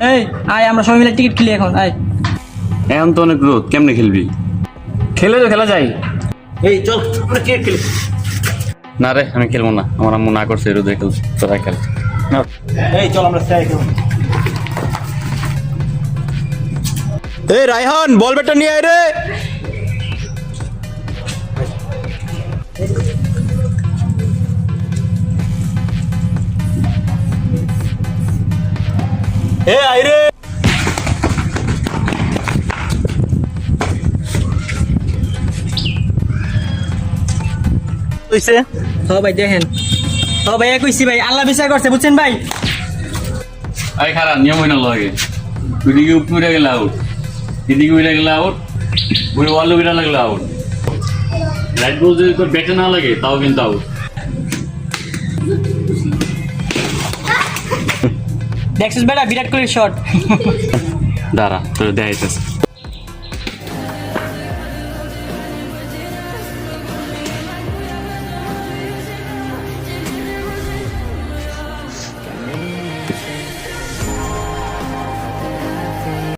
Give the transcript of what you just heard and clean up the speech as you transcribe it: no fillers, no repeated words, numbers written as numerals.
এই আয় আমরা সবাই মিলে টিকিট খেলি এখন আয়। এখন তো অনেক রোদ, কেমনে খেলবি? খেলে তো খেলা যায়। এই চল আমরা ক্রিকেট খেলি। না রে, আমি খেলবো না, আমার আম্মু না করছে রোদে খেল, তোরাই খেল। এই চল আমরা স্যার খেলবো। এই রায়হান, বল ব্যাটটা নিয়ে আয় রে। এ আয় রে। হইছে ভাই দেখেন ভাই কইছি ভাই আল্লাহ বিচার করছে বুঝছেন ভাই। আরে খারাপ নিয়ম হইনা লাগে, ওইদিকে উপরে গেলে আউট, এদিকে উড়ে গেলে আউট, ওই ওয়ালে উড়ে লাগলে আউট। লাইট বল যদি তোর ব্যাটে না লাগে তাও কিন্তু আউট। দেখছিস বেটা বিরাট কোহলির শট। দাঁড়া তোর দেখাইতেছে।